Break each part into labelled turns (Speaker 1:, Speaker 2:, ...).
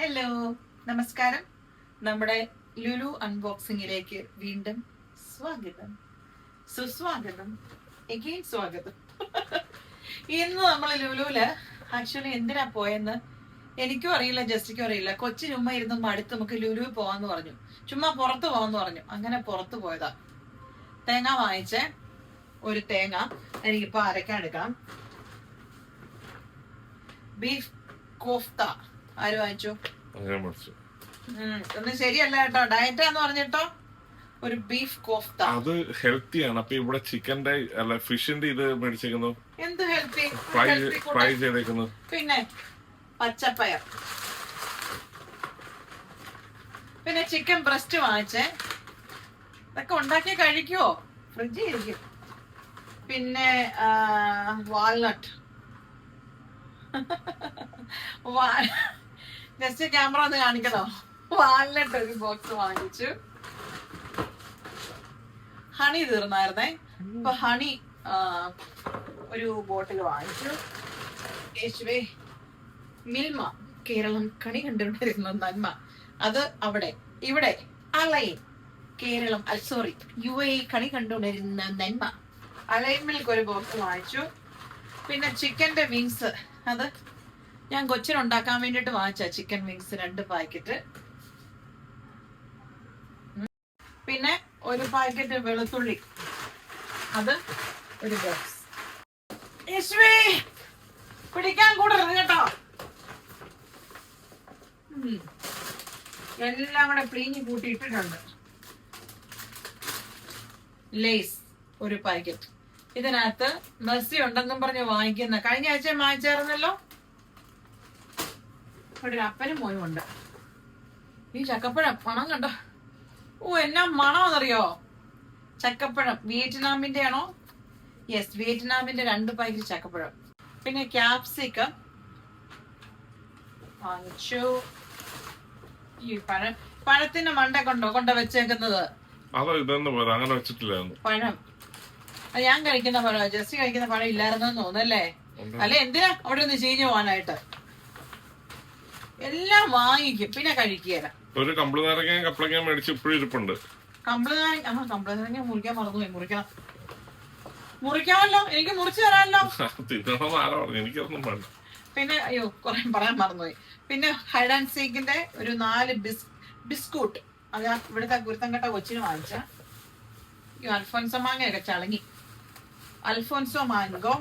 Speaker 1: Hello, നമസ്കാരം. നമ്മുടെ ലുലു അൺബോക്സിംഗിലേക്ക് വീണ്ടും സ്വാഗതം, സുസ്വാഗതം, എഗെയിൻ സ്വാഗതം. ഇന്ന് നമ്മൾ ലുലുവില് ആക്ച്വലി എന്തിനാ പോയെന്ന് എനിക്കും അറിയില്ല, ജസ്റ്റിക്കും അറിയില്ല. കൊച്ചു ചുമ്മാ ഇരുന്ന് മടുത്ത് നമുക്ക് ലുലുവിൽ പോവാന്ന് പറഞ്ഞു, ചുമ്മാ പുറത്ത് പോവാന്ന് പറഞ്ഞു. അങ്ങനെ പുറത്ത് പോയതാ. തേങ്ങ വാങ്ങിച്ചേ, ഒരു തേങ്ങ എനിക്കിപ്പോ അരക്കാൻ എടുക്കാം. ബീഫ് കോഫ്ത ആര് വാങ്ങിച്ചു? ഒന്നും ശരിയല്ല കേട്ടോ, ഡയറ്റാന്ന് പറഞ്ഞിട്ടോ. ഒരു ബീഫ് കോഫ്ത
Speaker 2: അത് ഹെൽത്തിയാണ്. അപ്പൊ ഇവിടെ ചിക്കന്റെ അല്ല ഫിഷിന്റെ ഇത് മേടിച്ചേക്കുന്നു.
Speaker 1: എന്ത് ഹെൽത്തി?
Speaker 2: ഫ്രൈ ചെയ്തേക്കുന്നു.
Speaker 1: പിന്നെ പച്ചപ്പയർ, പിന്നെ ചിക്കൻ ബ്രസ്റ്റ് വാങ്ങിച്ചേ. ഇതൊക്കെ ഉണ്ടാക്കി കഴിക്കുവോ? ഫ്രിഡ്ജിൽ ഇരിക്കും. പിന്നെ വാൾനട്ട്, ജസ്റ്റ് ക്യാമറ ഒന്ന് കാണിക്കണോ? വാൾനട്ട് ഒരു ബോക്സ് വാങ്ങിച്ചു. ഹണി തീർന്നായിരുന്നേ, അപ്പൊ ഹണി ഒരു ബോട്ടിൽ വാങ്ങിച്ചു. യേശുവേ, മിൽമ കേരളം കണി കണ്ടുകൊണ്ടിരുന്ന നന്മ, അത് അവിടെ. ഇവിടെ അലൈൻ കേരളം, സോറി UAE കണി കണ്ടുകൊണ്ടിരുന്ന നന്മ. അലൈൻ മിൽക്ക് ഒരു ബോക്സ് വാങ്ങിച്ചു. പിന്നെ ചിക്കന്റെ വിങ്സ്, അത് ഞാൻ കൊച്ചിനുണ്ടാക്കാൻ വേണ്ടിട്ട് വാങ്ങിച്ച ചിക്കൻ വിങ്സ് 2 പാക്കറ്റ്. പിന്നെ ഒരു പാക്കറ്റ് വെളുത്തുള്ളി, അത് ഒരു ബോക്സ്. പിടിക്കാൻ കൂടരുത് കേട്ടോ. എല്ലാം കൂടെ പ്ലീഞ്ഞ് കൂട്ടിയിട്ടിട്ടുണ്ട്. ലേസ് ഒരു പാക്കറ്റ്. ഇതിനകത്ത് മെസ്സി ഉണ്ടെന്നും പറഞ്ഞ് വാങ്ങിക്കുന്ന, കഴിഞ്ഞ ആഴ്ച വാങ്ങിച്ചായിരുന്നല്ലോ. ഇവിടെ ഒരു അപ്പനും മോനും ഉണ്ട്. ഈ ചക്കപ്പഴം മണം കണ്ടോ? ഓ, എന്നാ മണമെന്നറിയോ? ചക്കപ്പഴം വിയറ്റ്നാമിന്റെ ആണോ? യെസ്, വിയറ്റ്നാമിന്റെ 2 പാക്കറ്റ് ചക്കപ്പഴം. പിന്നെ ക്യാപ്സിക്കം വാങ്ങിച്ചു. ഈ പഴത്തിന്റെ മണ്ട കൊണ്ട് വെച്ചേക്കുന്നത് പഴം. ഞാൻ കഴിക്കുന്ന പഴം, ജസ്റ്റ് കഴിക്കുന്ന പഴം ഇല്ലായിരുന്നെന്ന് തോന്നുന്നല്ലേ? അല്ലെ എന്തിനാ അവിടെ ഒന്ന് ചീഞ്ഞു പോകാനായിട്ട്? എല്ലാം വാങ്ങിക്കും, പിന്നെ കഴിക്കുകയില്ല.
Speaker 2: ഒരു കമ്പിളിനാരങ്ങ കപ്പളങ്ങ മേടിച്ച് ഇപ്പോഴും ഇരിപ്പുണ്ട്.
Speaker 1: കമ്പിളിനാരങ്ങ മുറിക്കാൻ മറന്നുപോയി. മുറിക്കാമല്ലോ, എനിക്ക് മുറിച്ചു തരാമല്ലോ.
Speaker 2: എനിക്കൊന്നും വേണ്ട.
Speaker 1: പിന്നെ അയ്യോ, കുറെ പറയാൻ മറന്നുപോയി. പിന്നെ ഹൈഡ് ആൻഡ് സീക്കിന്റെ ഒരു 4 ബിസ്കൂട്ട്, അത് ഇവിടുത്തെ ഗുരുത്തങ്കട്ട കൊച്ചിന് വാങ്ങിച്ച. അൽഫോൻസോ മാങ്ങയൊക്കെ ചളങ്ങി. അൽഫോൻസോ മാംഗോ.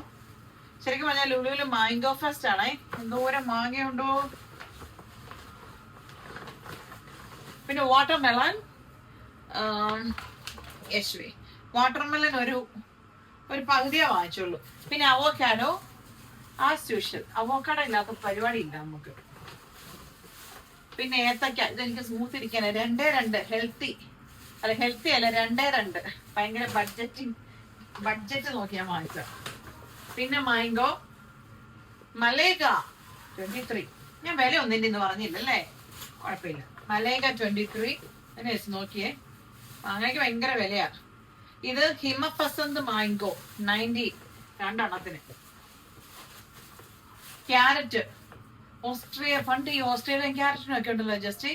Speaker 1: ശരിക്കും പറഞ്ഞാൽ ലുലുവില് മാംഗോ ഫസ്റ്റ് ആണേ. എന്തോരം മാങ്ങയുണ്ടോ. പിന്നെ വാട്ടർമെലൺ, വാട്ടർമെലൺ ഒരു പകുതിയേ വാങ്ങിച്ചുള്ളൂ. പിന്നെ അവോക്കാഡോ, ആസ് യൂഷ്വൽ. അവോക്കാഡോ ഇല്ലാത്ത പരിപാടി ഇല്ല നമുക്ക്. പിന്നെ ഏത്തക്ക, ഇതെനിക്ക് സ്മൂത്ത് ഇരിക്കാൻ 2 ഹെൽത്തി അല്ല 2 ഭയങ്കര ബഡ്ജറ്റ് നോക്കിയാ വാങ്ങിച്ച. പിന്നെ മാംഗോ, മലേഗ 23. ഞാൻ വില ഒന്നിന്റെ ഇന്ന് പറഞ്ഞില്ലല്ലേ, കുഴപ്പമില്ല. മലേഗ 23 നോക്കിയേ, മാങ്ങയ്ക്ക് ഭയങ്കര വിലയാ. ഇത് ഹിമപസന്ത് മാംഗോ 90, 2 എണ്ണത്തിന്. ക്യാരറ്റ് പണ്ട് ഈ ഓസ്ട്രേലിയൻ ക്യാരറ്റിനൊക്കെ ഉണ്ടല്ലോ ജസ്റ്റ്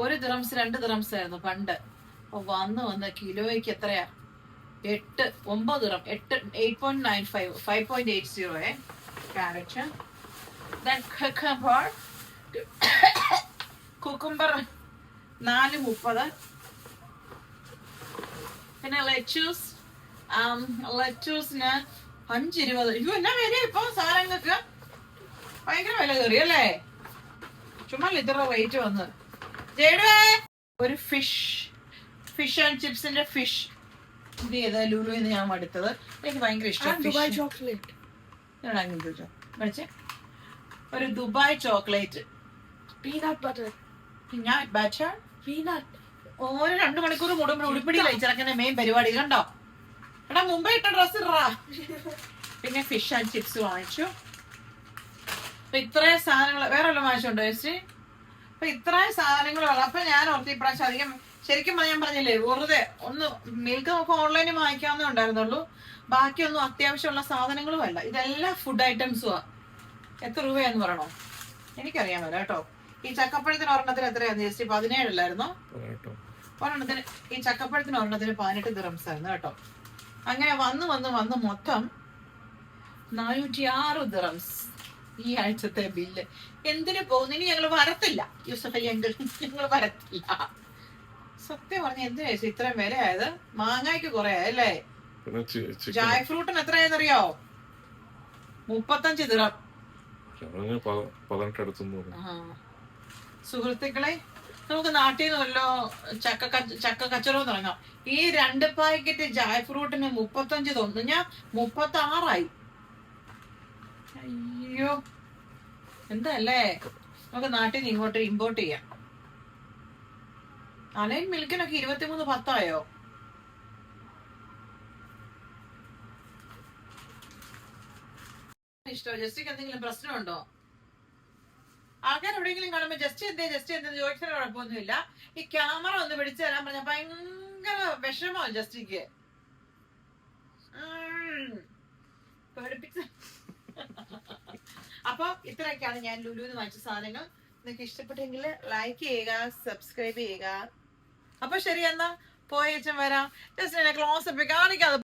Speaker 1: 1 ദിറംസ് 2 ദിറംസ് ആയിരുന്നു പണ്ട്. അപ്പൊ വന്ന് കിലോയ്ക്ക് എത്രയാ? 9 ദിറം, 8.95, 5.80 ക്യാരറ്റ്. കുക്കുംബർ 4.30. പിന്നെ ലെറ്റൂസിന് 5.20. അയ്യോ, എന്നാ വില ഇപ്പൊ സാധനങ്ങൾക്ക്? ഭയങ്കര വില കയറി അല്ലേ? ചുമ്മാ ഇത്ര റേറ്റ് വന്ന്. ഒരു ഫിഷ് ആൻഡ് ചിപ്സിന്റെ ഫിഷ്. ഇത് ഏതാ ലുലുവിന്ന് ഞാൻ എടുത്തത്. എനിക്ക് ഭയങ്കര ഇഷ്ടം. ഒരു ദുബായ് ചോക്ലേറ്റ്, പീനട്ട് ബട്ടർ. ഓരോ 2 മണിക്കൂർ കൂടുമ്പോൾ ഉടുപ്പിടി കഴിച്ചിറക്കുന്ന മെയിൻ പരിപാടി കണ്ടോ? എടാ, മുമ്പേ ഇട്ട ഡ്രസ് ഇടാ. പിന്നെ ഫിഷ് ആൻഡ് ചിപ്സ് വാങ്ങിച്ചു. അപ്പൊ ഇത്രയും സാധനങ്ങൾ വേറെ വല്ലതും വാങ്ങിച്ചുണ്ടോ ചേച്ചി? അപ്പൊ ഇത്രയും സാധനങ്ങളുള്ള. അപ്പൊ ഞാൻ ഓർത്തി ഇപ്രാവശ്യം അധികം, ശരിക്കും ഞാൻ പറഞ്ഞില്ലേ, വെറുതെ ഒന്ന് മിൽക്ക് നമുക്ക് ഓൺലൈനിൽ വാങ്ങിക്കാവുന്നേ ഉണ്ടായിരുന്നുള്ളൂ. ബാക്കിയൊന്നും അത്യാവശ്യമുള്ള സാധനങ്ങളും അല്ല. ഇതെല്ലാം ഫുഡ് ഐറ്റംസും ആ. എത്ര രൂപയാന്ന് പറയണോ? എനിക്കറിയാൻ വരാം കേട്ടോ. ഈ ചക്കപ്പഴത്തിന് ഒരെണ്ണത്തിന് എത്രയായിരുന്നു ജസ്റ്റ്? 17 ഒരെണ്ണത്തിന്. ഈ ചക്കപ്പഴത്തിന് ഒരെണ്ണത്തിന് 18 ദിറംസ് ആയിരുന്നു കേട്ടോ. അങ്ങനെ വന്ന് മൊത്തം 406 ദിറംസ് ഈ ആഴ്ചത്തെ ബില്ല്. എന്തിനു പോകുന്നു? ഇനി ഞങ്ങൾ വരത്തില്ല യൂസഫ് അലി അങ്കിൾ, ഞങ്ങൾ വരത്തില്ല. സത്യം പറഞ്ഞ എന്തിനാ ഇത്രയും വില ആയത്? മാങ്ങായ്ക്ക് കുറെ ആയല്ലേ? ജായ് ഫ്രൂട്ടിന് എത്രയായെന്നറിയോ? 35 ദിറം. സുഹൃത്തുക്കളെ, നമുക്ക് നാട്ടിൽ നിന്ന് വല്ലോ ചക്ക കച്ചവടം തുടങ്ങാം. ഈ 2 പാക്കറ്റ് ജായ് ഫ്രൂട്ടിന് 35 തോന്നുന്നു. ഞാൻ 36 അയ്യോ, എന്തല്ലേ? നമുക്ക് നാട്ടിൽ നിന്ന് ഇങ്ങോട്ട് ഇമ്പോർട്ട് ചെയ്യാം. അലൈൻ മിൽക്കിനൊക്കെ 23.10 ഇഷ്ടോ? ജസ്റ്റിക്ക് എന്തെങ്കിലും പ്രശ്നമുണ്ടോ? ആൾക്കാർ എവിടെയെങ്കിലും കാണുമ്പോ ജസ്റ്റ് എന്തേ ചോദിച്ചാൽ കുഴപ്പമൊന്നുമില്ല. ഈ ക്യാമറ ഒന്ന് പിടിച്ചു തരാൻ പറഞ്ഞ ഭയങ്കര വിഷമോ ജസ്റ്റിക്ക്. പേടിപ്പിച്ച. അപ്പൊ ഇത്രയൊക്കെയാണ് ഞാൻ ലുലുന്ന് വാങ്ങിച്ച സാധനങ്ങൾ. നിങ്ങൾക്ക് ഇഷ്ടപ്പെട്ടെങ്കിൽ ലൈക്ക് ചെയ്യുക, സബ്സ്ക്രൈബ് ചെയ്യുക. അപ്പൊ ശരി, എന്നാ പോയേച്ചും വരാം. ജസ്റ്റ് എന്നെ ക്ലോസ് അപ്പ് കാണിക്കാതെ